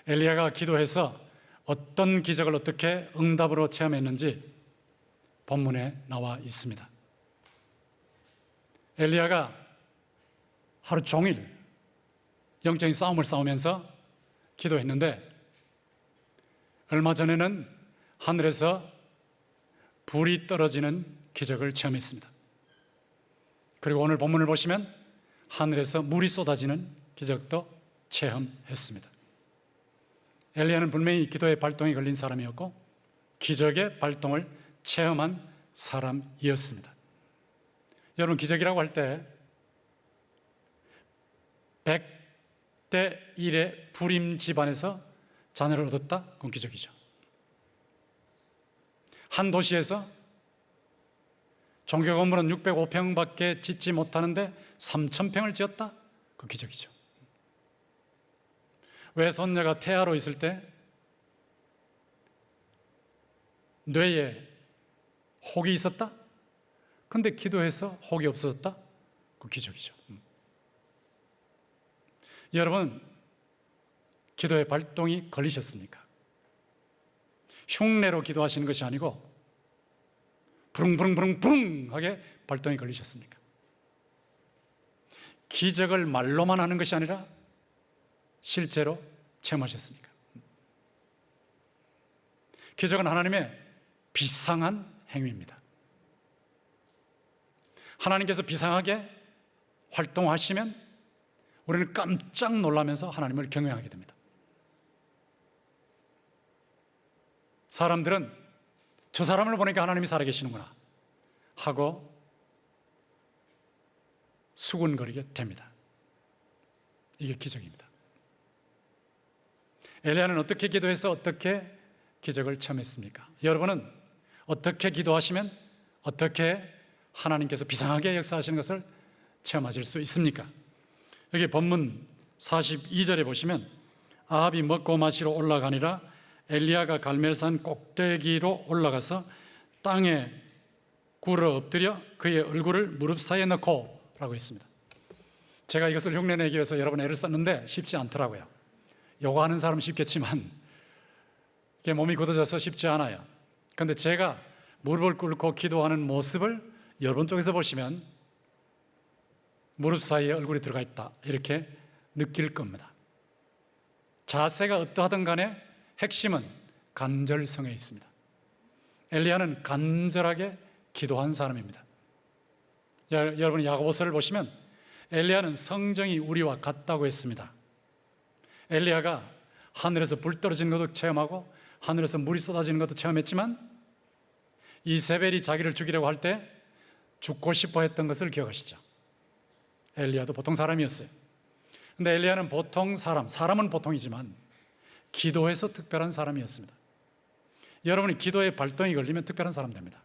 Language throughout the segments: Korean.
엘리야가 기도해서 어떤 기적을 어떻게 응답으로 체험했는지 본문에 나와 있습니다. 엘리야가 하루 종일 영적인 싸움을 싸우면서 기도했는데 얼마 전에는 하늘에서 불이 떨어지는 기적을 체험했습니다. 그리고 오늘 본문을 보시면 하늘에서 물이 쏟아지는 기적도 체험했습니다. 엘리야는 분명히 기도의 발동이 걸린 사람이었고 기적의 발동을 체험한 사람이었습니다. 여러분, 기적이라고 할 때 100대 1의 불임 집안에서 자녀를 얻었다? 그건 기적이죠. 한 도시에서 종교 건물은 605평밖에 짓지 못하는데 3,000평을 지었다? 그건 기적이죠. 외손녀가 태아로 있을 때 뇌에 혹이 있었다? 근데 기도해서 혹이 없어졌다? 그건 기적이죠. 여러분, 기도의 발동이 걸리셨습니까? 흉내로 기도하시는 것이 아니고 부릉부릉부릉부릉하게 발동이 걸리셨습니까? 기적을 말로만 하는 것이 아니라 실제로 체험하셨습니까? 기적은 하나님의 비상한 행위입니다. 하나님께서 비상하게 활동하시면 우리는 깜짝 놀라면서 하나님을 경외하게 됩니다. 사람들은 저 사람을 보니까 하나님이 살아계시는구나 하고 수군거리게 됩니다. 이게 기적입니다. 엘리야는 어떻게 기도해서 어떻게 기적을 체험했습니까? 여러분은 어떻게 기도하시면 어떻게 하나님께서 비상하게 역사하시는 것을 체험하실 수 있습니까? 여기 본문 42절에 보시면 아합이 먹고 마시러 올라가니라 엘리야가 갈멜산 꼭대기로 올라가서 땅에 굴어 엎드려 그의 얼굴을 무릎 사이에 넣고 라고 했습니다. 제가 이것을 흉내내기 위해서 여러 번 애를 썼는데 쉽지 않더라고요. 요거 하는 사람은 쉽겠지만 이게 몸이 굳어져서 쉽지 않아요. 그런데 제가 무릎을 꿇고 기도하는 모습을 여러분 쪽에서 보시면 무릎 사이에 얼굴이 들어가 있다 이렇게 느낄 겁니다. 자세가 어떠하든 간에 핵심은 간절성에 있습니다. 엘리야는 간절하게 기도한 사람입니다. 여러분이 야고보서를 보시면 엘리야는 성정이 우리와 같다고 했습니다. 엘리야가 하늘에서 불 떨어지는 것도 체험하고 하늘에서 물이 쏟아지는 것도 체험했지만 이세벨이 자기를 죽이려고 할 때 죽고 싶어 했던 것을 기억하시죠? 엘리야도 보통 사람이었어요. 근데 엘리야는 보통 사람은 보통이지만 기도해서 특별한 사람이었습니다. 여러분이 기도의 발동이 걸리면 특별한 사람 됩니다.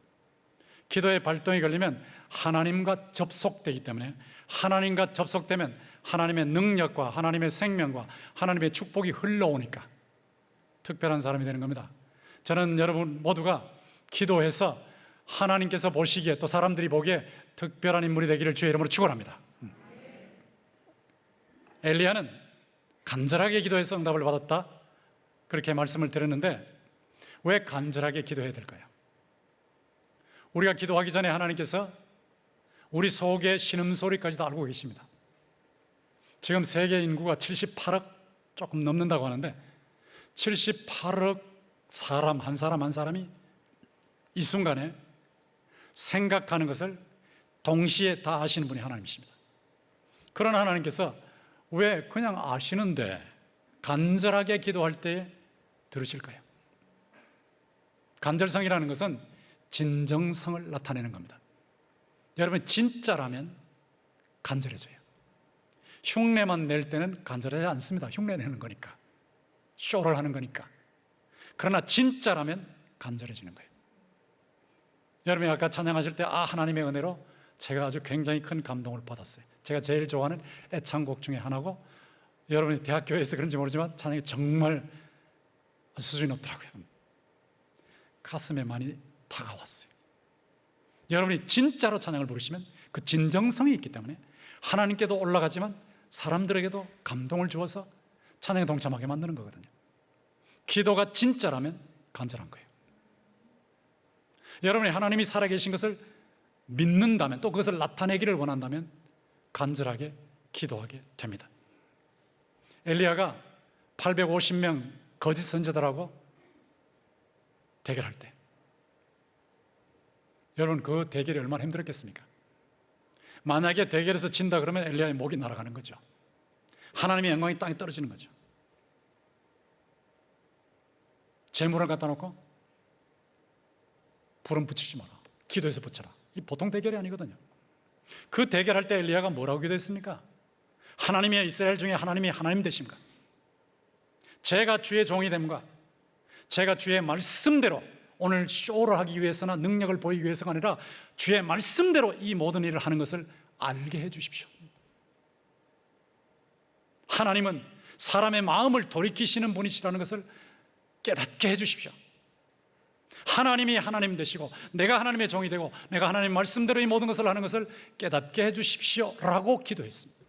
기도의 발동이 걸리면 하나님과 접속되기 때문에 하나님과 접속되면 하나님의 능력과 하나님의 생명과 하나님의 축복이 흘러오니까 특별한 사람이 되는 겁니다. 저는 여러분 모두가 기도해서 하나님께서 보시기에 또 사람들이 보기에 특별한 인물이 되기를 주의 이름으로 축원합니다. 엘리야는 간절하게 기도해서 응답을 받았다 그렇게 말씀을 드렸는데 왜 간절하게 기도해야 될까요? 우리가 기도하기 전에 하나님께서 우리 속의 신음소리까지도 알고 계십니다. 지금 세계 인구가 78억 조금 넘는다고 하는데 78억 사람 한 사람이 이 순간에 생각하는 것을 동시에 다 아시는 분이 하나님이십니다. 그러나 하나님께서 왜 그냥 아시는데 간절하게 기도할 때 들으실까요? 간절성이라는 것은 진정성을 나타내는 겁니다. 여러분 진짜라면 간절해져요. 흉내만 낼 때는 간절하지 않습니다. 흉내 내는 거니까, 쇼를 하는 거니까. 그러나 진짜라면 간절해지는 거예요. 여러분이 아까 찬양하실 때 하나님의 은혜로 제가 아주 굉장히 큰 감동을 받았어요. 제가 제일 좋아하는 애창곡 중에 하나고 여러분이 대학교에서 그런지 모르지만 찬양이 정말 수준이 높더라고요. 가슴에 많이 다가왔어요. 여러분이 진짜로 찬양을 부르시면 그 진정성이 있기 때문에 하나님께도 올라가지만 사람들에게도 감동을 주어서 찬양에 동참하게 만드는 거거든요. 기도가 진짜라면 간절한 거예요. 여러분이 하나님이 살아계신 것을 믿는다면, 또 그것을 나타내기를 원한다면 간절하게 기도하게 됩니다. 엘리야가 850명 거짓 선지자들하고 대결할 때, 여러분 그 대결이 얼마나 힘들었겠습니까? 만약에 대결에서 진다 그러면 엘리야의 목이 날아가는 거죠. 하나님의 영광이 땅에 떨어지는 거죠. 재물을 갖다 놓고 불은 붙이지 마라, 기도해서 붙여라. 이 보통 대결이 아니거든요. 그 대결할 때 엘리야가 뭐라고 기도했습니까? 하나님의 이스라엘 중에 하나님이 하나님 되십니까? 제가 주의 종이 됨과 제가 주의 말씀대로, 오늘 쇼를 하기 위해서나 능력을 보이기 위해서가 아니라 주의 말씀대로 이 모든 일을 하는 것을 알게 해 주십시오. 하나님은 사람의 마음을 돌이키시는 분이시라는 것을 깨닫게 해 주십시오. 하나님이 하나님 되시고 내가 하나님의 종이 되고 내가 하나님의 말씀대로 이 모든 것을 하는 것을 깨닫게 해 주십시오 라고 기도했습니다.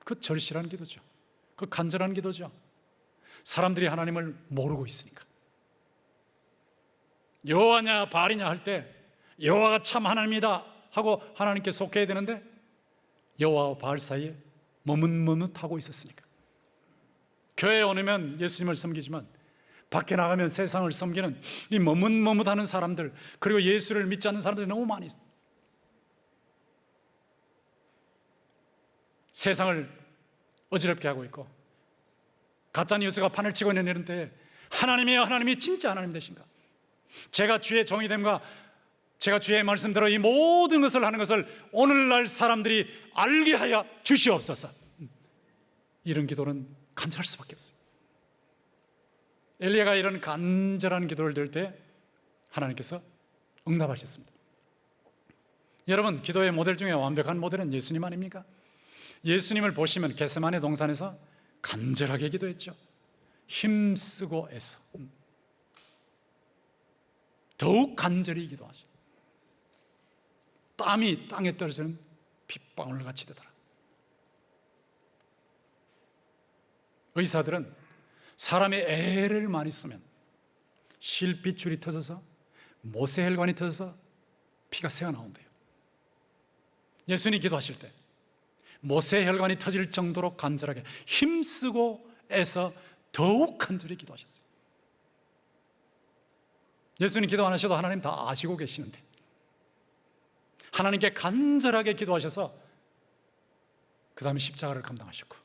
그 절실한 기도죠. 그 간절한 기도죠. 사람들이 하나님을 모르고 있으니까. 여호와냐 바알이냐 할 때 여호와가 참 하나님이다 하고 하나님께 속해야 되는데 여호와와 바알 사이에 머뭇머뭇하고 있었으니까. 교회에 오면 예수님을 섬기지만 밖에 나가면 세상을 섬기는 이 머뭇머뭇하는 사람들, 그리고 예수를 믿지 않는 사람들이 너무 많이 있습니다. 세상을 어지럽게 하고 있고 가짜 뉴스가 판을 치고 있는 이런 때에 하나님이여, 하나님이 진짜 하나님 되신가? 제가 주의 종이 됨과 제가 주의 말씀대로 이 모든 것을 하는 것을 오늘날 사람들이 알게 하여 주시옵소서. 이런 기도는 간절할 수밖에 없어요. 엘리야가 이런 간절한 기도를 드릴 때 하나님께서 응답하셨습니다. 여러분, 기도의 모델 중에 완벽한 모델은 예수님 아닙니까? 예수님을 보시면 겟세마네 동산에서 간절하게 기도했죠. 힘쓰고 애써 더욱 간절히 기도하시고 땀이 땅에 떨어지는 빗방울 같이 되더라. 의사들은 사람의 애를 많이 쓰면 실핏줄이 터져서 모세혈관이 터져서 피가 새어 나온대요. 예수님이 기도하실 때 모세혈관이 터질 정도로 간절하게 힘쓰고 애써 더욱 간절히 기도하셨어요. 예수님 기도 안 하셔도 하나님 다 아시고 계시는데 하나님께 간절하게 기도하셔서 그 다음에 십자가를 감당하셨고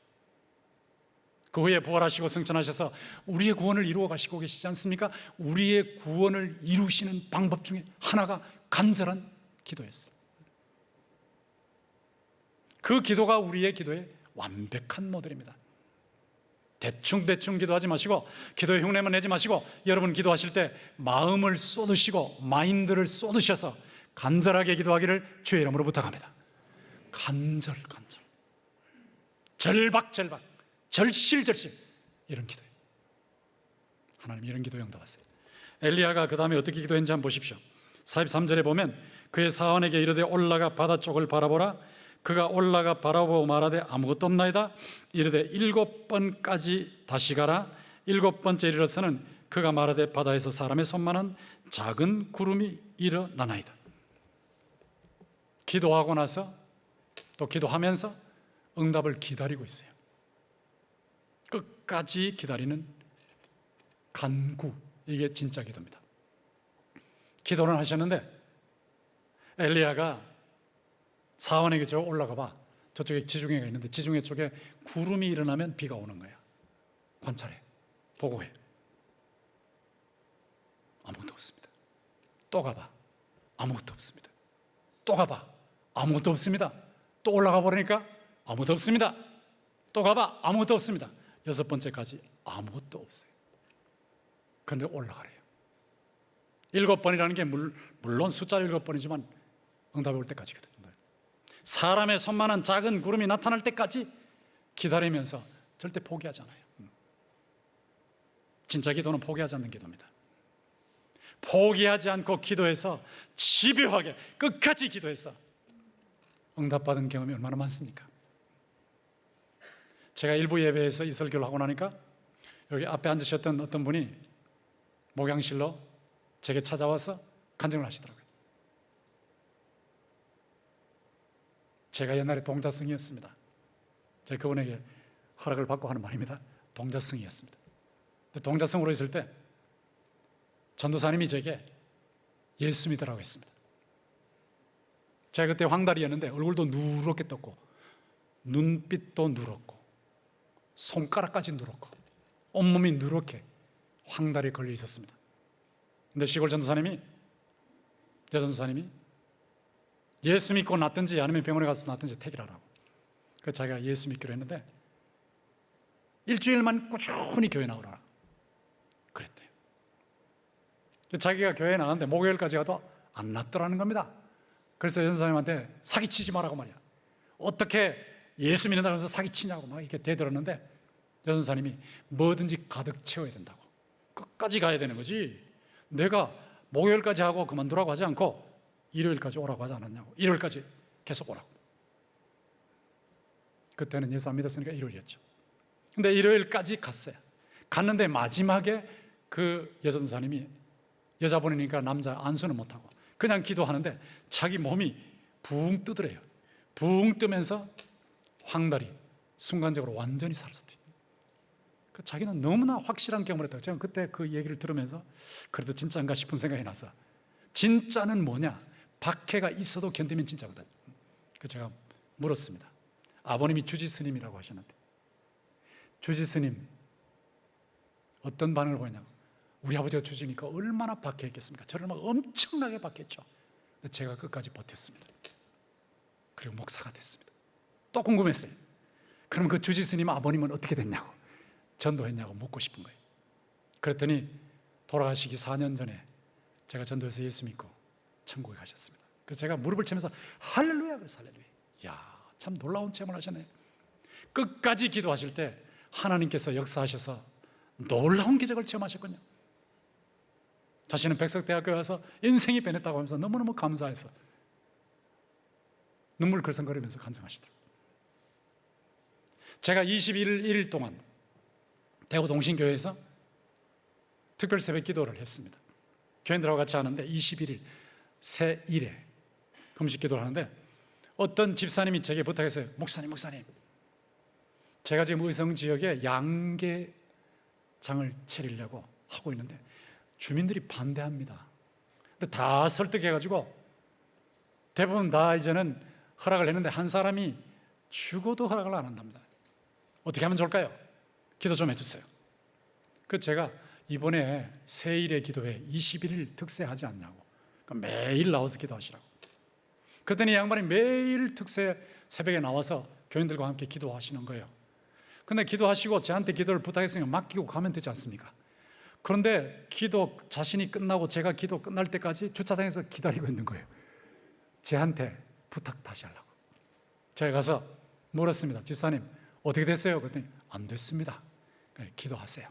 그 후에 부활하시고 승천하셔서 우리의 구원을 이루어 가시고 계시지 않습니까? 우리의 구원을 이루시는 방법 중에 하나가 간절한 기도였어요. 그 기도가 우리의 기도의 완벽한 모델입니다. 대충 기도하지 마시고 기도의 흉내만 내지 마시고 여러분 기도하실 때 마음을 쏟으시고 마인드를 쏟으셔서 간절하게 기도하기를 주의 이름으로 부탁합니다. 간절 절박 절실 이런 기도예요. 하나님 이런 기도에 응답하세요. 엘리야가 그 다음에 어떻게 기도했는지 한번 보십시오. 43절에 보면 그의 사원에게 이르되 올라가 바다 쪽을 바라보라. 그가 올라가 바라보고 말하되 아무것도 없나이다. 이르되 7번까지 다시 가라. 7번째 이르러서는 그가 말하되 바다에서 사람의 손만한 작은 구름이 일어나나이다. 기도하고 나서 또 기도하면서 응답을 기다리고 있어요. 끝까지 기다리는 간구, 이게 진짜 기도입니다. 기도는 하셨는데 엘리야가 사원에게 저 올라가 봐. 저쪽에 지중해가 있는데 지중해 쪽에 구름이 일어나면 비가 오는 거야. 관찰해, 보고해. 아무것도 없습니다. 또 가봐. 아무것도 없습니다. 또 가봐. 아무것도 없습니다. 또 올라가 보니까 아무것도 없습니다. 또 가봐. 아무것도 없습니다. 6번째까지 아무것도 없어요. 그런데 올라가래요. 7번이라는 게 물론 숫자로 7번이지만 응답이 올 때까지거든요. 사람의 손만한 작은 구름이 나타날 때까지 기다리면서 절대 포기하지 않아요. 진짜 기도는 포기하지 않는 기도입니다. 포기하지 않고 기도해서 집요하게 끝까지 기도해서 응답받은 경험이 얼마나 많습니까? 제가 일부 예배에서 이 설교를 하고 나니까 여기 앞에 앉으셨던 어떤 분이 목양실로 제게 찾아와서 간증을 하시더라고요. 제가 옛날에 동자승이었습니다. 제가 그분에게 허락을 받고 하는 말입니다. 동자승이었습니다. 동자승으로 있을 때 전도사님이 제게 예수 믿으라고 했습니다. 제가 그때 황달이었는데 얼굴도 누렇게 떴고 눈빛도 누렇고 손가락까지 누렇고 온몸이 누렇게 황달에 걸려 있었습니다. 근데 시골 전도사님이, 제 전도사님이 예수 믿고 낫든지 아니면 병원에 가서 낫든지 택이라라고. 그래서 자기가 예수 믿기로 했는데 일주일만 꾸준히 교회 나오라 그랬대요. 자기가 교회에 나갔는데 목요일까지 가도 안 낫더라는 겁니다. 그래서 전도사님한테 사기치지 말라고 말이야. 어떻게 예수 믿는다고 해서 사기치냐고 막 이렇게 대들었는데 전도사님이 뭐든지 가득 채워야 된다고, 끝까지 가야 되는 거지, 내가 목요일까지 하고 그만두라고 하지 않고 일요일까지 오라고 하지 않았냐고. 일요일까지 계속 오라고. 그때는 예수 안 믿었으니까 일요일이었죠. 근데 일요일까지 갔어요. 갔는데 마지막에 그 여전사님이, 여자분이니까 남자 안수는 못하고 그냥 기도하는데 자기 몸이 붕 뜨더래요. 붕 뜨면서 황달이 순간적으로 완전히 사라졌대요. 자기는 너무나 확실한 경험을 했다고. 제가 그때 그 얘기를 들으면서 그래도 진짜인가 싶은 생각이 나서, 진짜는 뭐냐? 박해가 있어도 견디면 진짜거든. 그래서 제가 물었습니다. 아버님이 주지스님이라고 하셨는데 주지스님 어떤 반응을 보였냐고. 우리 아버지가 주지니까 얼마나 박해했겠습니까? 저를 막 엄청나게 박했죠. 근데 제가 끝까지 버텼습니다. 그리고 목사가 됐습니다. 또 궁금했어요. 그럼 그 주지스님 아버님은 어떻게 됐냐고, 전도했냐고 묻고 싶은 거예요. 그랬더니 돌아가시기 4년 전에 제가 전도해서 예수 믿고 천국에 가셨습니다. 그래서 제가 무릎을 치면서 할렐루야, 그래서 할렐루야. 이야, 참 놀라운 체험을 하셨네. 끝까지 기도하실 때 하나님께서 역사하셔서 놀라운 기적을 체험하셨군요. 자신은 백석대학교에 와서 인생이 변했다고 하면서 너무너무 감사해서 눈물 글썽거리면서 간증하시더라고요. 제가 21일 동안 대구 동신교회에서 특별 새벽 기도를 했습니다. 교인들하고 같이 하는데 21일 새일에 금식 기도를 하는데 어떤 집사님이 제게 부탁했어요. 목사님 제가 지금 의성 지역에 양계장을 차리려고 하고 있는데 주민들이 반대합니다. 근데 다 설득해가지고 대부분 다 이제는 허락을 했는데 한 사람이 죽어도 허락을 안 한답니다. 어떻게 하면 좋을까요? 기도 좀 해주세요. 그 제가 이번에 새일의 기도회 21일 특세하지 않냐고, 매일 나와서 기도하시라고. 그랬더니 이 양반이 매일 특세 새벽에 나와서 교인들과 함께 기도하시는 거예요. 근데 기도하시고 저한테 기도를 부탁했으니까 맡기고 가면 되지 않습니까? 그런데 기도 자신이 끝나고 제가 기도 끝날 때까지 주차장에서 기다리고 있는 거예요. 저한테 부탁 다시 하려고. 제가 가서 물었습니다. 집사님 어떻게 됐어요? 그랬더니 안 됐습니다. 기도하세요.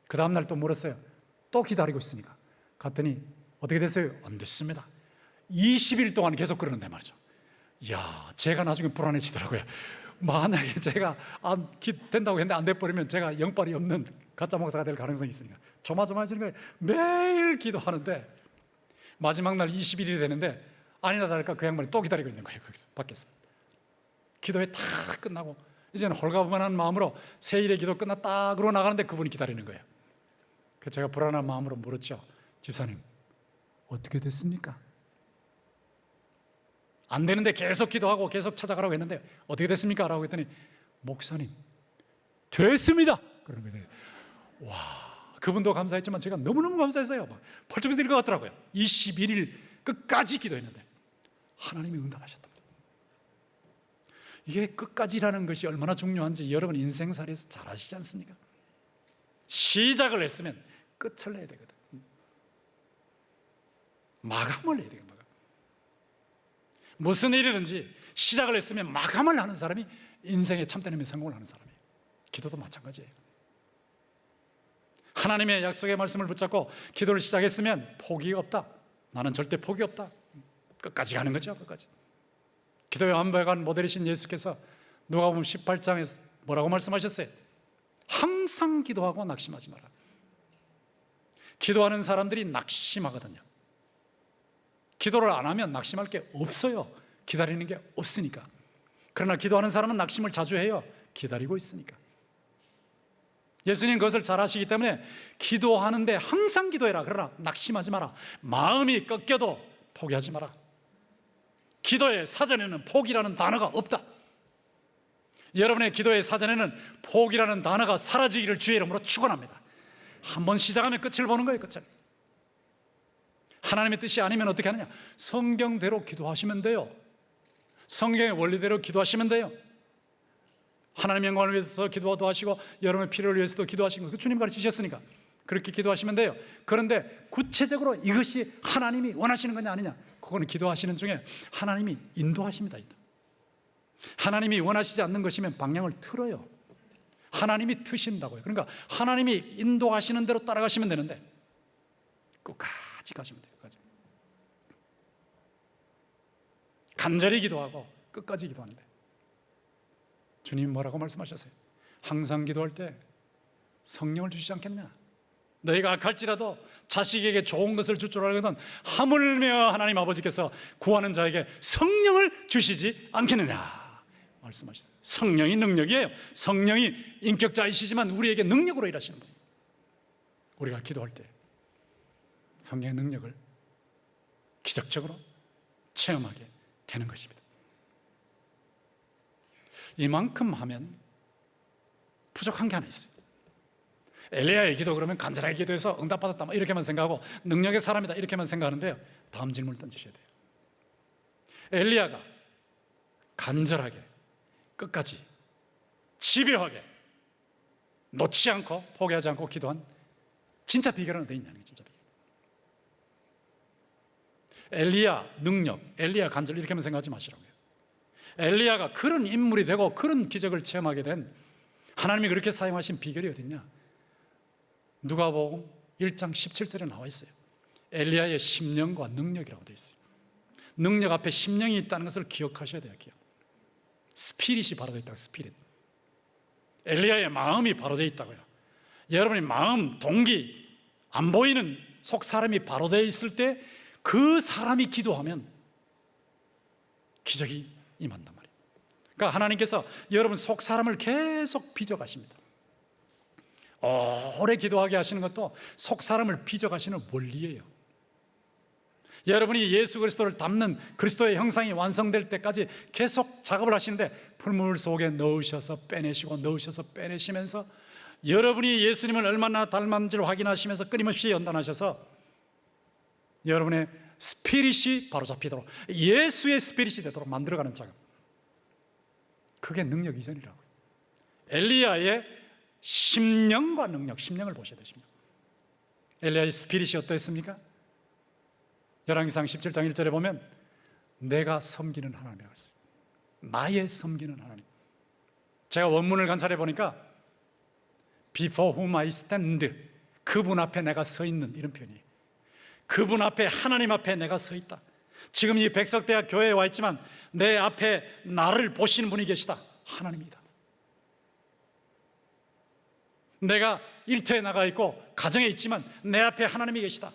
그 다음날 또 물었어요. 또 기다리고 있으니까. 갔더니 어떻게 됐어요? 안 됐습니다. 20일 동안 계속 그러는데 말이죠. 이야, 제가 나중에 불안해지더라고요. 만약에 제가 된다고 했는데 안 돼버리면 제가 영빨이 없는 가짜 목사가 될 가능성이 있으니까 조마조마해지는 거예요. 매일 기도하는데 마지막 날 21일이 되는데 아니나 다를까 그 양반이 또 기다리고 있는 거예요. 거기서 밖에서. 기도회 다 끝나고 이제는 홀가분한 마음으로 새일의 기도 끝났다 그러고 나가는데 그분이 기다리는 거예요. 그래서 제가 불안한 마음으로 물었죠. 집사님 어떻게 됐습니까? 안 되는데 계속 기도하고 계속 찾아가라고 했는데 어떻게 됐습니까? 라고 했더니 목사님 됐습니다 그러는 거예요. 와, 그분도 감사했지만 제가 너무너무 감사했어요. 막 펄쩍 뛰는 것 같더라고요. 21일 끝까지 기도했는데 하나님이 응답하셨다. 이게 끝까지라는 것이 얼마나 중요한지 여러분 인생살이에서 잘 아시지 않습니까? 시작을 했으면 끝을 내야 되거든. 마감을 해야 되거든. 무슨 일이든지 시작을 했으면 마감을 하는 사람이 인생의 참된 의미의 성공을 하는 사람이에요. 기도도 마찬가지예요. 하나님의 약속의 말씀을 붙잡고 기도를 시작했으면 포기 없다. 나는 절대 포기 없다. 끝까지 가는 거죠. 끝까지. 기도의 완벽한 모델이신 예수께서 누가복음 18장에서 뭐라고 말씀하셨어요? 항상 기도하고 낙심하지 마라. 기도하는 사람들이 낙심하거든요. 기도를 안 하면 낙심할 게 없어요. 기다리는 게 없으니까. 그러나 기도하는 사람은 낙심을 자주 해요. 기다리고 있으니까. 예수님 그것을 잘 아시기 때문에 기도하는데 항상 기도해라. 그러나 낙심하지 마라. 마음이 꺾여도 포기하지 마라. 기도의 사전에는 포기라는 단어가 없다. 여러분의 기도의 사전에는 포기라는 단어가 사라지기를 주의 이름으로 축원합니다. 한번 시작하면 끝을 보는 거예요. 끝을. 하나님의 뜻이 아니면 어떻게 하느냐? 성경대로 기도하시면 돼요. 성경의 원리대로 기도하시면 돼요. 하나님의 영광을 위해서 기도도 하시고 여러분의 필요를 위해서도 기도하시고, 주님 가르치셨으니까 그렇게 기도하시면 돼요. 그런데 구체적으로 이것이 하나님이 원하시는 거냐 아니냐, 그거는 기도하시는 중에 하나님이 인도하십니다. 하나님이 원하시지 않는 것이면 방향을 틀어요. 하나님이 트신다고요. 그러니까 하나님이 인도하시는 대로 따라가시면 되는데 끝까지 가시면 돼요. 끝까지. 간절히 기도하고 끝까지 기도하는데 주님 뭐라고 말씀하셨어요? 항상 기도할 때 성령을 주시지 않겠냐? 너희가 악할지라도 자식에게 좋은 것을 줄 줄 알거든 하물며 하나님 아버지께서 구하는 자에게 성령을 주시지 않겠느냐 말씀하셨어요. 성령이 능력이에요. 성령이 인격자이시지만 우리에게 능력으로 일하시는 분이에요. 우리가 기도할 때 성령의 능력을 기적적으로 체험하게 되는 것입니다. 이만큼 하면 부족한 게 하나 있어요. 엘리야의 기도 그러면 간절하게 기도해서 응답받았다 이렇게만 생각하고 능력의 사람이다 이렇게만 생각하는데요, 다음 질문을 던지셔야 돼요. 엘리야가 간절하게 끝까지 집요하게 놓지 않고 포기하지 않고 기도한 진짜 비결은 어디에 있냐는 게 진짜 비결. 엘리야 능력, 엘리야 간절 이렇게만 생각하지 마시라고요. 엘리야가 그런 인물이 되고 그런 기적을 체험하게 된 하나님이 그렇게 사용하신 비결이 어딨냐? 누가복음 1장 17절에 나와 있어요. 엘리야의 심령과 능력이라고 되어 있어요. 능력 앞에 심령이 있다는 것을 기억하셔야 돼요. 기억. 스피릿이 바로 되어 있다고. 스피릿. 엘리야의 마음이 바로 되어 있다고요. 여러분의 마음, 동기, 안 보이는 속 사람이 바로 되어 있을 때 그 사람이 기도하면 기적이 임한단 말이에요. 그러니까 하나님께서 여러분 속 사람을 계속 빚어가십니다. 오래 기도하게 하시는 것도 속 사람을 빚어가시는 원리예요. 여러분이 예수 그리스도를 닮는 그리스도의 형상이 완성될 때까지 계속 작업을 하시는데 풀물 속에 넣으셔서 빼내시고 넣으셔서 빼내시면서 여러분이 예수님을 얼마나 닮았는지를 확인하시면서 끊임없이 연단하셔서 여러분의 스피릿이 바로 잡히도록 예수의 스피릿이 되도록 만들어가는 작업, 그게 능력 이전이라고요. 엘리야의 심령과 능력, 심령을 보셔야 되십니다. 엘리야의 스피릿이 어떠했습니까? 열왕기상 17장 1절에 보면 내가 섬기는 하나님이라고 했어요. 나의 섬기는 하나님. 제가 원문을 관찰해 보니까 Before whom I stand, 그분 앞에 내가 서 있는, 이런 표현이에요. 그분 앞에, 하나님 앞에 내가 서 있다. 지금 이 백석대학 교회에 와 있지만 내 앞에 나를 보시는 분이 계시다. 하나님이다. 내가 일터에 나가 있고 가정에 있지만 내 앞에 하나님이 계시다.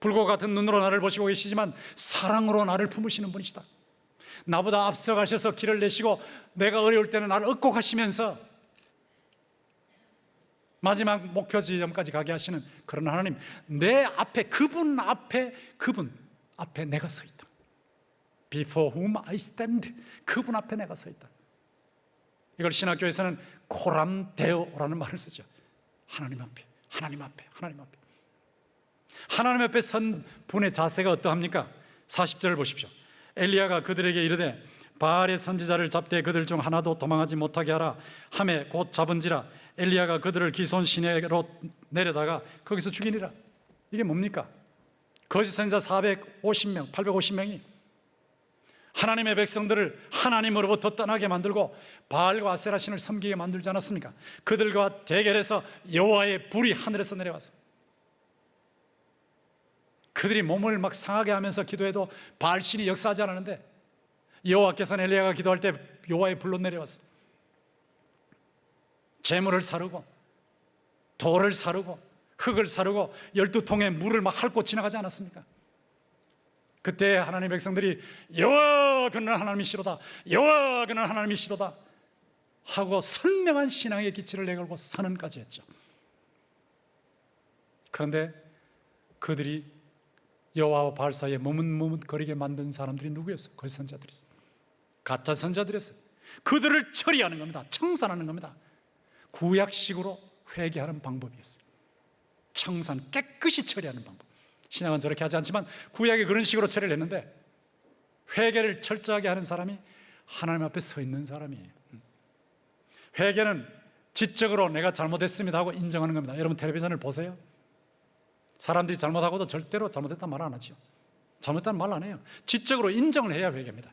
불과 같은 눈으로 나를 보시고 계시지만 사랑으로 나를 품으시는 분이시다. 나보다 앞서가셔서 길을 내시고 내가 어려울 때는 나를 얻고 가시면서 마지막 목표 지점까지 가게 하시는 그런 하나님, 내 앞에, 그분 앞에 내가 서 있다. Before whom I stand, 그분 앞에 내가 서 있다. 이걸 신학교에서는 코람데오라는 말을 쓰죠. 하나님 앞에, 하나님 앞에, 하나님 앞에. 하나님 앞에 선 분의 자세가 어떠합니까? 40절을 보십시오. 엘리야가 그들에게 이르되 바알의 선지자를 잡되 그들 중 하나도 도망하지 못하게 하라 하매 곧 잡은지라. 엘리야가 그들을 기손 시내로 내려다가 거기서 죽이니라. 이게 뭡니까? 거짓 선지자 450명, 850명이 하나님의 백성들을 하나님으로부터 떠나게 만들고 바알과 아세라 신을 섬기게 만들지 않았습니까? 그들과 대결해서 여호와의 불이 하늘에서 내려와서 그들이 몸을 막 상하게 하면서 기도해도 바알 신이 역사하지 않았는데 여호와께서는 엘리야가 기도할 때 여호와의 불로 내려왔어요. 재물을 사르고 돌을 사르고 흙을 사르고 12통의 물을 막 핥고 지나가지 않았습니까? 그때 하나님의 백성들이 여호와 그는 하나님이시로다, 여호와 그는 하나님이시로다 하고 선명한 신앙의 기치를 내걸고 선언까지 했죠. 그런데 그들이 여호와와 바알 사이에 머뭇머뭇거리게 만든 사람들이 누구였어요? 거짓 선자들이었어요. 가짜 선자들이었어요. 그들을 처리하는 겁니다. 청산하는 겁니다. 구약식으로 회개하는 방법이었어요. 청산, 깨끗이 처리하는 방법. 신약은 저렇게 하지 않지만 구약이 그런 식으로 처리를 했는데, 회개를 철저하게 하는 사람이 하나님 앞에 서 있는 사람이에요. 회개는 지적으로 내가 잘못했습니다 하고 인정하는 겁니다. 여러분 텔레비전을 보세요. 사람들이 잘못하고도 절대로 잘못했다는 말 안 하죠. 잘못했다는 말 안 해요. 지적으로 인정을 해야 회개입니다.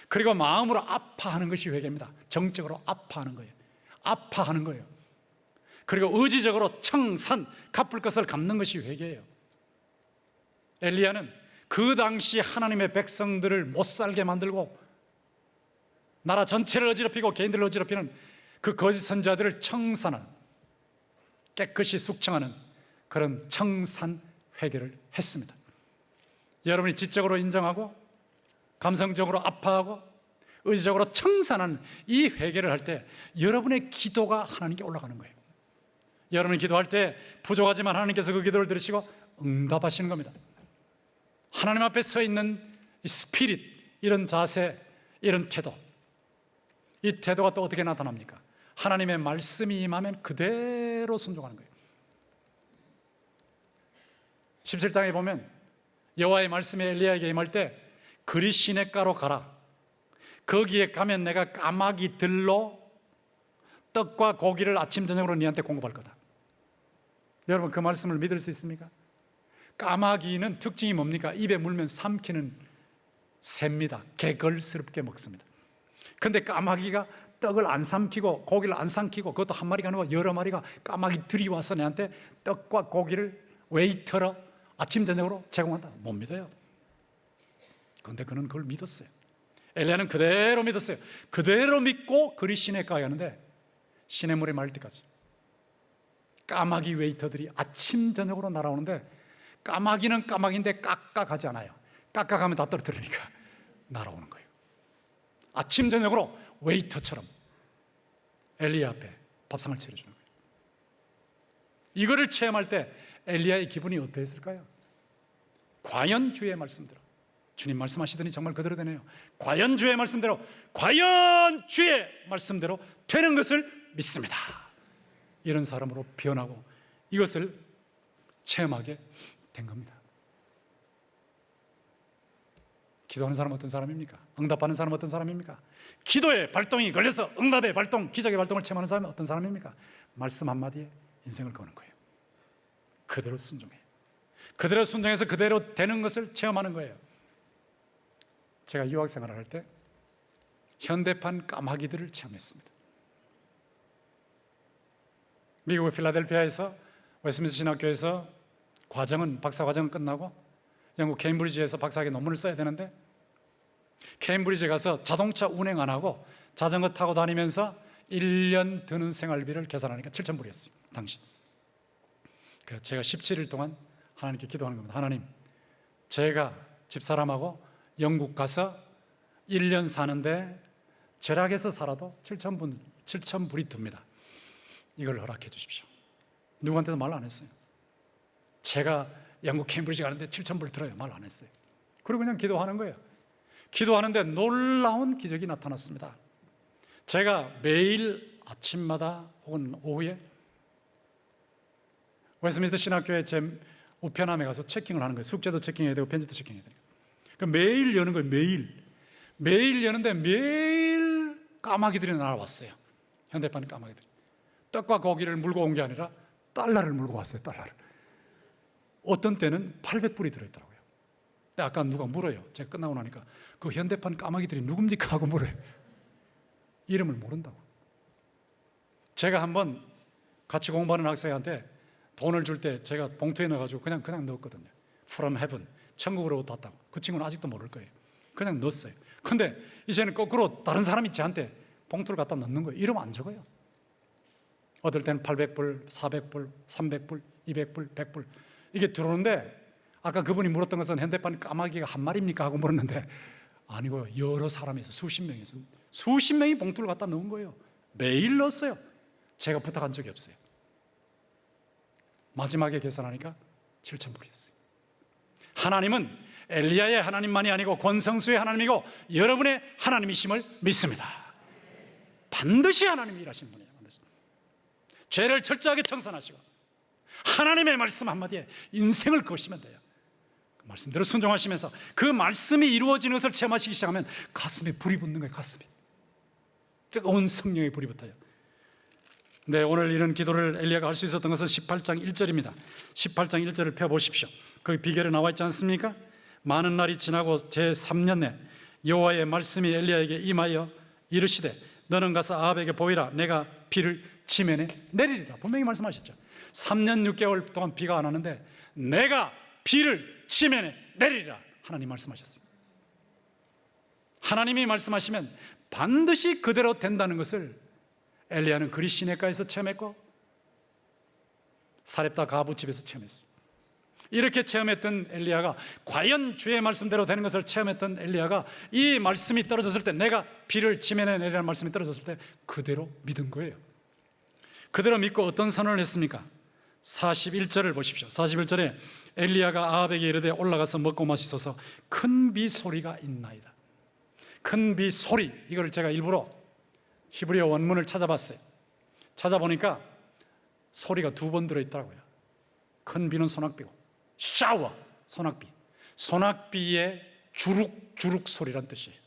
그리고 마음으로 아파하는 것이 회개입니다. 정적으로 아파하는 거예요. 아파하는 거예요. 그리고 의지적으로 청산, 갚을 것을 갚는 것이 회개예요. 엘리야는 그 당시 하나님의 백성들을 못 살게 만들고 나라 전체를 어지럽히고 개인들을 어지럽히는 그 거짓 선자들을 청산하는, 깨끗이 숙청하는 그런 청산 회개를 했습니다. 여러분이 지적으로 인정하고 감성적으로 아파하고 의지적으로 청산하는 이 회개를 할 때 여러분의 기도가 하나님께 올라가는 거예요. 여러분이 기도할 때 부족하지만 하나님께서 그 기도를 들으시고 응답하시는 겁니다. 하나님 앞에 서 있는 이 스피릿, 이런 자세, 이런 태도, 이 태도가 또 어떻게 나타납니까? 하나님의 말씀이 임하면 그대로 순종하는 거예요. 17장에 보면 여호와의 말씀이 엘리야에게 임할 때 그리 시냇가로 가라. 거기에 가면 내가 까마귀 들로 떡과 고기를 아침 저녁으로 네한테 공급할 거다. 여러분 그 말씀을 믿을 수 있습니까? 까마귀는 특징이 뭡니까? 입에 물면 삼키는 새입니다. 개걸스럽게 먹습니다. 근데 까마귀가 떡을 안 삼키고 고기를 안 삼키고, 그것도 한 마리가 아니고 여러 마리가 까마귀들이 와서 내한테 떡과 고기를 웨이터로 아침 저녁으로 제공한다. 못 믿어요. 그런데 그는 그걸 믿었어요. 엘리야는 그대로 믿었어요. 그대로 믿고 그리 시냇가에 가는데 시냇물이 맑을 때까지 까마귀 웨이터들이 아침 저녁으로 날아오는데, 까마귀는 까마귀인데 깍깍하지 않아요. 깍깍하면 다 떨어뜨리니까 날아오는 거예요. 아침 저녁으로 웨이터처럼 엘리야 앞에 밥상을 차려주는 거예요. 이거를 체험할 때 엘리야의 기분이 어떠했을까요? 과연 주의 말씀대로, 주님 말씀하시더니 정말 그대로 되네요. 과연 주의 말씀대로, 과연 주의 말씀대로 되는 것을 믿습니다. 이런 사람으로 변하고 이것을 체험하게 된 겁니다. 기도하는 사람은 어떤 사람입니까? 응답하는 사람은 어떤 사람입니까? 기도의 발동이 걸려서 응답의 발동, 기적의 발동을 체험하는 사람은 어떤 사람입니까? 말씀 한마디에 인생을 거는 거예요. 그대로 순종해요. 그대로 순종해서 그대로 되는 것을 체험하는 거예요. 제가 유학생활을 할 때 현대판 까마귀들을 체험했습니다. 미국의 필라델피아에서 웨스트민스터 신학교에서 박사 과정은 끝나고 영국 케임브리지에서 박사학위 논문을 써야 되는데, 케임브리지에 가서 자동차 운행 안 하고 자전거 타고 다니면서 1년 드는 생활비를 계산하니까 7,000불이었어요 당시. 제가 17일 동안 하나님께 기도하는 겁니다. 하나님, 제가 집사람하고 영국 가서 1년 사는데 절약해서 살아도 7,000불이 듭니다. 이걸 허락해 주십시오. 누구한테도 말 안 했어요. 제가 영국 케임브리지 가는데 7,000불 들어요. 말 안 했어요. 그리고 그냥 기도하는 거예요. 기도하는데 놀라운 기적이 나타났습니다. 제가 매일 아침마다 혹은 오후에 웨스트민스터 신학교에 제 우편함에 가서 체킹을 하는 거예요. 숙제도 체킹해야 되고 편지도 체킹해야 되고. 그러니까 매일 여는 거예요. 매일 여는데 매일 까마귀들이 날아왔어요. 현대판 까마귀들이. 떡과 고기를 물고 온 게 아니라 달러를 물고 왔어요. 달러를. 어떤 때는 800불이 들어있더라고요. 근데 아까 누가 물어요. 제가 끝나고 나니까 그 현대판 까마귀들이 누굽니까? 하고 물어요. 이름을 모른다고. 제가 한번 같이 공부하는 학생한테 돈을 줄 때 제가 봉투에 넣어가지고 그냥 넣었거든요. From heaven, 천국으로부터 왔다고. 그 친구는 아직도 모를 거예요. 그냥 넣었어요. 근데 이제는 거꾸로 다른 사람이 저한테 봉투를 갖다 넣는 거예요. 이름 안 적어요. 어떨 때는 800불, 400불, 300불, 200불, 100불 이게 들어오는데, 아까 그분이 물었던 것은 현대판 까마귀가 한 마리입니까? 하고 물었는데 아니고요, 여러 사람에서 수십 명이 봉투를 갖다 넣은 거예요. 매일 넣었어요. 제가 부탁한 적이 없어요. 마지막에 계산하니까 7,000불이었어요. 하나님은 엘리야의 하나님만이 아니고 권성수의 하나님이고 여러분의 하나님이심을 믿습니다. 반드시 하나님이 일하신 분이에요. 반드시. 죄를 철저하게 청산하시고 하나님의 말씀 한마디에 인생을 거시면 돼요. 그 말씀대로 순종하시면서 그 말씀이 이루어지는 것을 체험하시기 시작하면 가슴에 불이 붙는 거예요. 가슴에 뜨거운 성령의 불이 붙어요. 네, 오늘 이런 기도를 엘리야가 할 수 있었던 것은 18장 1절입니다 18장 1절을 펴보십시오. 거기 비결에 나와 있지 않습니까? 많은 날이 지나고 제3년 내 여호와의 말씀이 엘리야에게 임하여 이르시되 너는 가서 아합에게 보이라. 내가 비를 지면에 내리리라. 분명히 말씀하셨죠. 3년 6개월 동안 비가 안 왔는데 내가 비를 지면에 내리리라. 하나님 말씀하셨어요. 하나님이 말씀하시면 반드시 그대로 된다는 것을 엘리야는 그리 시내가에서 체험했고 사렙다 가부집에서 체험했어요. 이렇게 체험했던 엘리야가, 과연 주의 말씀대로 되는 것을 체험했던 엘리야가 이 말씀이 떨어졌을 때, 내가 비를 지면에 내리라는 말씀이 떨어졌을 때 그대로 믿은 거예요. 그대로 믿고 어떤 선언을 했습니까? 41절을 보십시오. 41절에 엘리야가 아합에게 이르되 올라가서 먹고 마시소서. 큰 비 소리가 있나이다. 큰 비 소리, 이걸 제가 일부러 히브리어 원문을 찾아봤어요. 찾아보니까 소리가 2번 들어있더라고요. 큰 비는 소낙비고, 샤워, 소낙비. 소낙비의 주룩주룩 소리란 뜻이에요.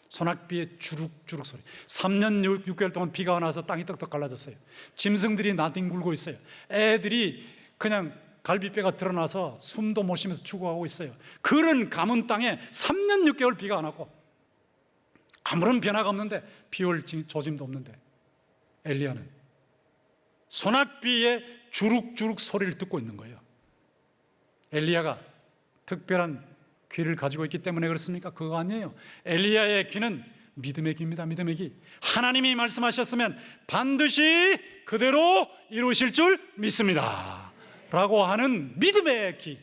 소낙비의 주룩주룩 소리. 3년 6개월 동안 비가 와서 땅이 떡떡 갈라졌어요. 짐승들이 나뒹굴고 있어요. 애들이 그냥 갈비뼈가 드러나서 숨도 못 쉬면서 죽어가고 있어요. 그런 가문 땅에 3년 6개월 비가 안 왔고 아무런 변화가 없는데, 비 올 조짐도 없는데 엘리야는 소낙비의 주룩주룩 소리를 듣고 있는 거예요. 엘리야가 특별한 귀를 가지고 있기 때문에 그렇습니까? 그거 아니에요. 엘리야의 귀는 믿음의 귀입니다. 믿음의 귀. 하나님이 말씀하셨으면 반드시 그대로 이루실 줄 믿습니다 라고 하는 믿음의 귀.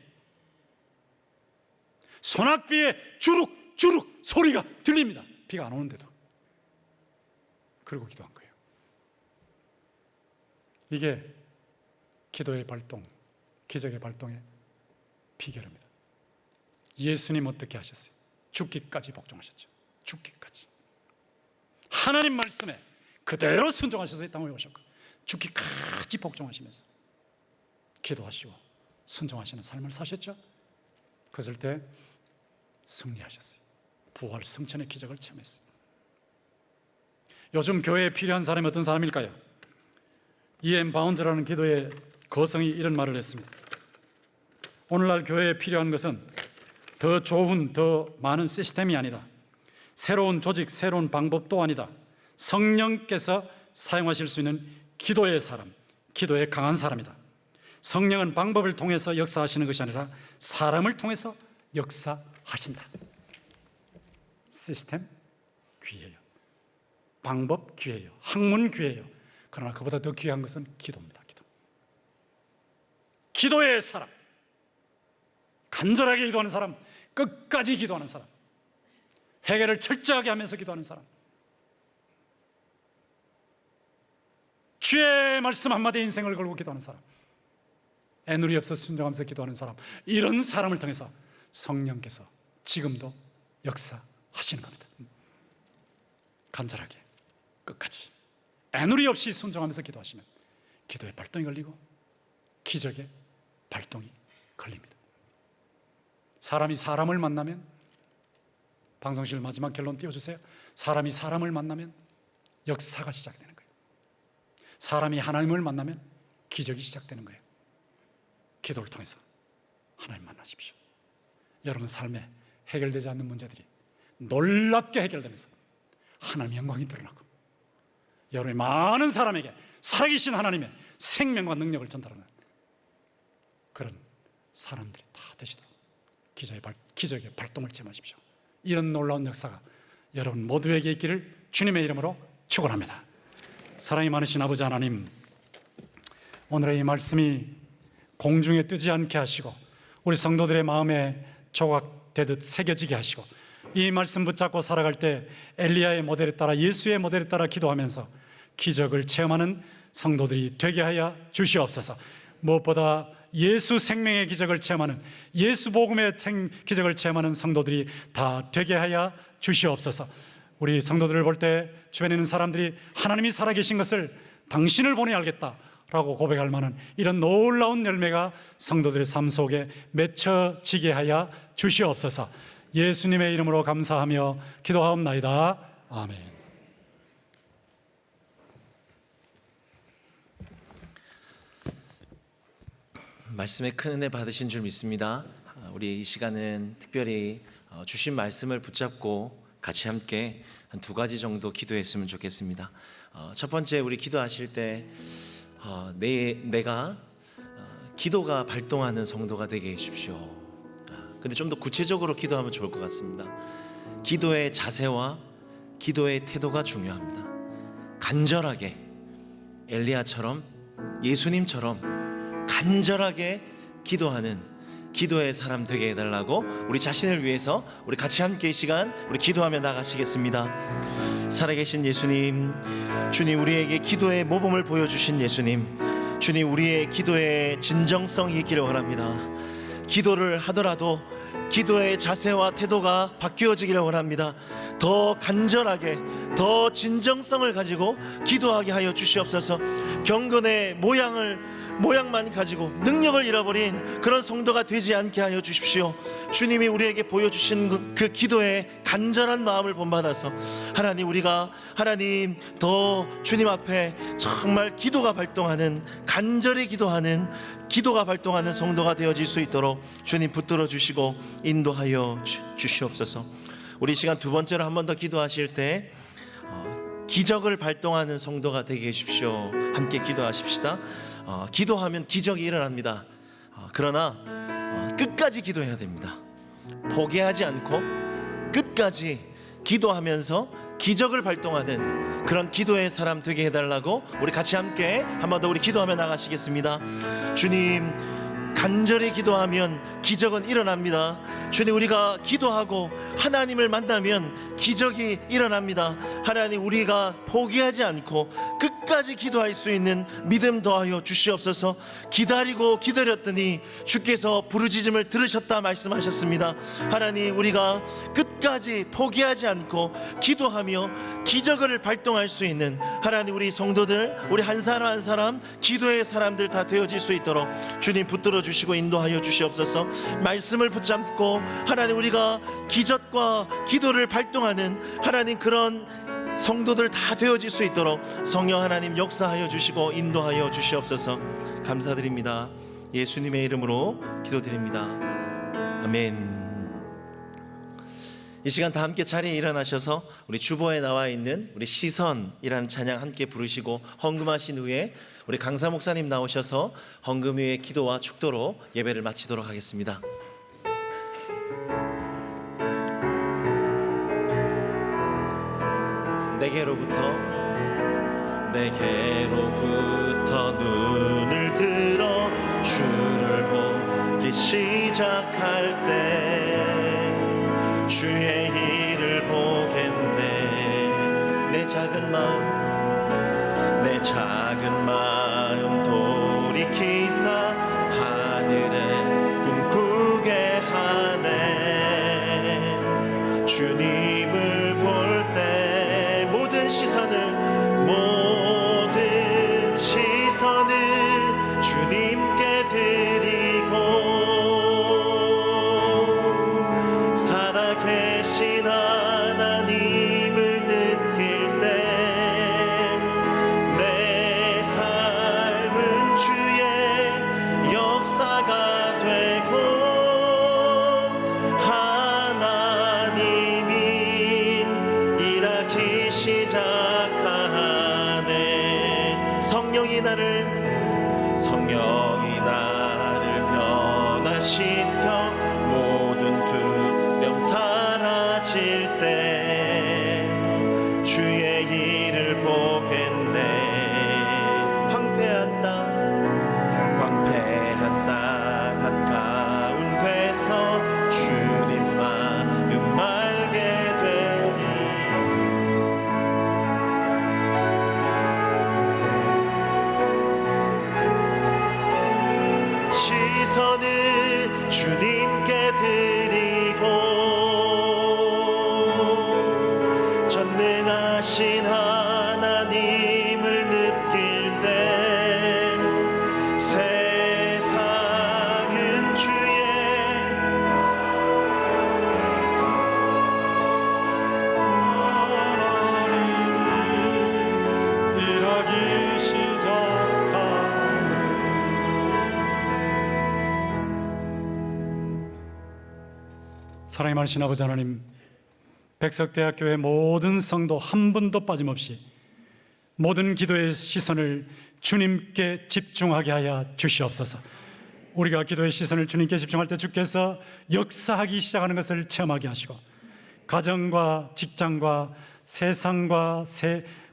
소낙비의 주룩주룩 소리가 들립니다. 비가 안 오는데도. 그리고 기도한 거예요. 이게 기도의 발동, 기적의 발동의 비결입니다. 예수님 어떻게 하셨어요? 죽기까지 복종하셨죠. 죽기까지. 하나님 말씀에 그대로 순종하셔서 이 땅에 오셨고 죽기까지 복종하시면서 기도하시고 순종하시는 삶을 사셨죠. 그랬을 때 승리하셨어요. 부활 성천의 기적을 체험했어요. 요즘 교회에 필요한 사람이 어떤 사람일까요? E.M. 바운즈라는 기도의 거성이 이런 말을 했습니다. 오늘날 교회에 필요한 것은 더 좋은, 더 많은 시스템이 아니다. 새로운 조직, 새로운 방법도 아니다. 성령께서 사용하실 수 있는 기도의 사람, 기도에 강한 사람이다. 성령은 방법을 통해서 역사하시는 것이 아니라 사람을 통해서 역사하신다. 시스템 귀해요. 방법 귀해요. 학문 귀해요. 그러나 그보다 더 귀한 것은 기도입니다. 기도의 사람, 간절하게 기도하는 사람, 끝까지 기도하는 사람, 회개를 철저하게 하면서 기도하는 사람, 주의 말씀 한마디에 인생을 걸고 기도하는 사람, 애누리 없어 순종하면서 기도하는 사람, 이런 사람을 통해서 성령께서 지금도 역사하시는 겁니다. 간절하게 끝까지 애누리 없이 순종하면서 기도하시면 기도의 발동이 걸리고 기적의 발동이 걸립니다. 사람이 사람을 만나면, 방송실 마지막 결론 띄워주세요. 사람이 사람을 만나면 역사가 시작되는 거예요. 사람이 하나님을 만나면 기적이 시작되는 거예요. 기도를 통해서 하나님 만나십시오. 여러분 삶에 해결되지 않는 문제들이 놀랍게 해결되면서 하나님의 영광이 드러나고 여러분의 많은 사람에게 살아계신 하나님의 생명과 능력을 전달하는 그런 사람들이 다 되시도록 기적의 발동을 체험하십시오. 이런 놀라운 역사가 여러분 모두에게 있기를 주님의 이름으로 축원합니다. 사랑이 많으신 아버지 하나님, 오늘의 이 말씀이 공중에 뜨지 않게 하시고 우리 성도들의 마음에 조각되듯 새겨지게 하시고 이 말씀 붙잡고 살아갈 때 엘리야의 모델에 따라 예수의 모델에 따라 기도하면서 기적을 체험하는 성도들이 되게 하여 주시옵소서. 무엇보다 예수 생명의 기적을 체험하는, 예수 복음의 기적을 체험하는 성도들이 다 되게 하여 주시옵소서. 우리 성도들을 볼 때 주변에 있는 사람들이 하나님이 살아계신 것을 당신을 보내 알겠다라고 고백할 만한 이런 놀라운 열매가 성도들의 삶 속에 맺혀지게 하여 주시옵소서. 예수님의 이름으로 감사하며 기도하옵나이다. 아멘. 말씀에 큰 은혜 받으신 줄 믿습니다. 우리 이 시간은 특별히 주신 말씀을 붙잡고 같이 함께 한 2가지 정도 기도했으면 좋겠습니다. 첫 번째, 우리 기도하실 때 내가 기도가 발동하는 성도가 되게 해주십시오. 근데 좀 더 구체적으로 기도하면 좋을 것 같습니다. 기도의 자세와 기도의 태도가 중요합니다. 간절하게 엘리야처럼, 예수님처럼 간절하게 기도하는 기도의 사람 되게 해달라고 우리 자신을 위해서 우리 같이 함께 이 시간 우리 기도하며 나가시겠습니다. 살아계신 예수님, 주님 우리에게 기도의 모범을 보여주신 예수님, 주님 우리의 기도의 진정성이 있기를 원합니다. 기도를 하더라도 기도의 자세와 태도가 바뀌어지기를 원합니다. 더 간절하게, 더 진정성을 가지고 기도하게 하여 주시옵소서. 경건의 모양만 가지고 능력을 잃어버린 그런 성도가 되지 않게 하여 주십시오. 주님이 우리에게 보여주신 그 기도의 간절한 마음을 본받아서 우리가 더 주님 앞에 정말 기도가 발동하는, 간절히 기도하는, 기도가 발동하는 성도가 되어질 수 있도록 주님 붙들어 주시고 인도하여 주시옵소서. 우리 시간 2번째로 한 번 더 기도하실 때 기적을 발동하는 성도가 되게 해주십시오. 함께 기도하십시다. 기도하면 기적이 일어납니다. 그러나 끝까지 기도해야 됩니다. 포기하지 않고 끝까지 기도하면서 기적을 발동하는 그런 기도의 사람 되게 해달라고 우리 같이 함께 한 번 더 우리 기도하며 나가시겠습니다. 주님, 간절히 기도하면 기적은 일어납니다. 주님, 우리가 기도하고 하나님을 만나면 기적이 일어납니다. 하나님, 우리가 포기하지 않고 끝까지 기도할 수 있는 믿음 더하여 주시옵소서. 기다렸더니 주께서 부르짖음을 들으셨다 말씀하셨습니다. 하나님, 우리가 끝까지 포기하지 않고 기도하며 기적을 발동할 수 있는 우리 성도들, 우리 한 사람 한 사람 기도의 사람들 다 되어질 수 있도록 주님 붙들어 주시고 인도하여 주시옵소서. 말씀을 붙잡고 우리가 기적과 기도를 발동하는 그런 성도들 다 되어질 수 있도록 성령 하나님 역사하여 주시고 인도하여 주시옵소서. 감사드립니다. 예수님의 이름으로 기도드립니다. 아멘. 이 시간 다 함께 자리에 일어나셔서 우리 주보에 나와 있는 우리 시선이라는 찬양 함께 부르시고 헌금하신 후에 우리 강사 목사님 나오셔서 헌금 위의 기도와 축도로 예배를 마치도록 하겠습니다. 내게로부터 눈을 들어 주를 보기 시작할 때 주의 일을 보겠네. 내 작은 마음 돌이키사 하늘에 꿈꾸게 하네. 주님을 볼 때 모든 시선을 주님께 드리고 살아계신 하나님을 느낄 때 내 삶은 주의 역사가 되고 하나님이 일하기 시작하네. 성령이 나를 변화시켜 모든 두려움 사라질 때 주의 일을 보겠네. 황폐한 땅 최선을 주님께 드리고 전능하신 하나님을 느낄 때 세상은 주의 일하기 시작하네. 사랑의 많으신 아버지 하나님, 백석대학교의 모든 성도 한 분도 빠짐없이 모든 기도의 시선을 주님께 집중하게 하여 주시옵소서. 우리가 기도의 시선을 주님께 집중할 때 주께서 역사하기 시작하는 것을 체험하게 하시고, 가정과 직장과 세상과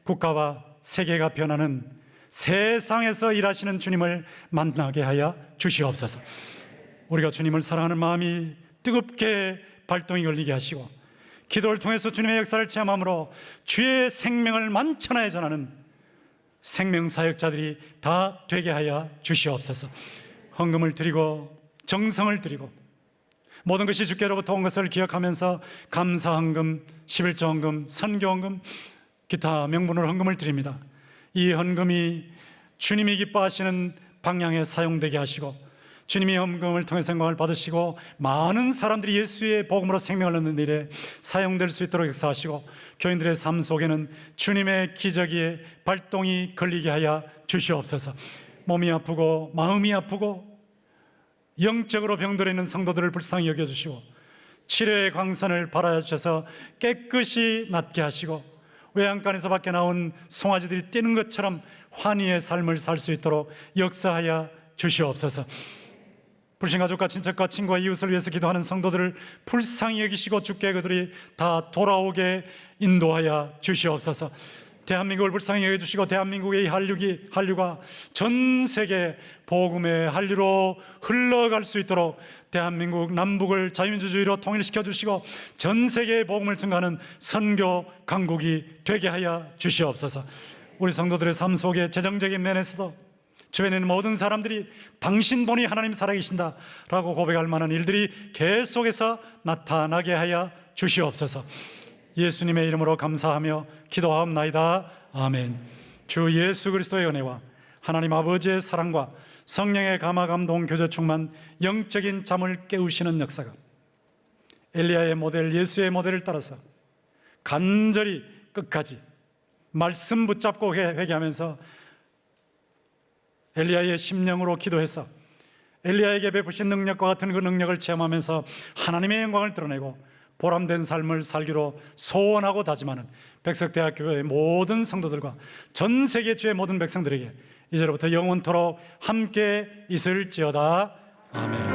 국가와 세계가 변하는 세상에서 일하시는 주님을 만나게 하여 주시옵소서. 우리가 주님을 사랑하는 마음이 뜨겁게 발동이 걸리게 하시고, 기도를 통해서 주님의 역사를 체험함으로 주의 생명을 만천하에 전하는 생명사역자들이 다 되게 하여 주시옵소서. 헌금을 드리고 정성을 드리고 모든 것이 주께로부터 온 것을 기억하면서 감사헌금, 11조 헌금, 선교헌금, 기타 명분으로 헌금을 드립니다. 이 헌금이 주님이 기뻐하시는 방향에 사용되게 하시고, 주님이 헌금을 통해 생명을 받으시고 많은 사람들이 예수의 복음으로 생명을 얻는 일에 사용될 수 있도록 역사하시고, 교인들의 삶 속에는 주님의 기적의 발동이 걸리게 하여 주시옵소서. 몸이 아프고 마음이 아프고 영적으로 병들어 있는 성도들을 불쌍히 여겨주시고, 치료의 광선을 발하여 주셔서 깨끗이 낫게 하시고, 외양간에서 밖에 나온 송아지들이 뛰는 것처럼 환희의 삶을 살 수 있도록 역사하여 주시옵소서. 불신가족과 친척과 친구와 이웃을 위해서 기도하는 성도들을 불쌍히 여기시고 주께 그들이 다 돌아오게 인도하여 주시옵소서. 대한민국을 불쌍히 여겨주시고 대한민국의 이 한류가 전 세계 복음의 한류로 흘러갈 수 있도록 대한민국 남북을 자유민주주의로 통일시켜 주시고 전 세계의 복음을 증가하는 선교 강국이 되게 하여 주시옵소서. 우리 성도들의 삶 속에 재정적인 면에서도 주변에 있는 모든 사람들이 당신 본이 하나님 살아계신다 라고 고백할 만한 일들이 계속해서 나타나게 하여 주시옵소서. 예수님의 이름으로 감사하며 기도하옵나이다. 아멘. 주 예수 그리스도의 은혜와 하나님 아버지의 사랑과 성령의 감화 감동 교제 충만 영적인 잠을 깨우시는 역사가 엘리야의 모델, 예수의 모델을 따라서 간절히 끝까지 말씀 붙잡고 회개하면서 엘리야의 심령으로 기도해서 엘리야에게 베푸신 능력과 같은 그 능력을 체험하면서 하나님의 영광을 드러내고 보람된 삶을 살기로 소원하고 다짐하는 백석대학교의 모든 성도들과 전 세계 주의 모든 백성들에게 이제로부터 영원토록 함께 있을지어다. 아멘.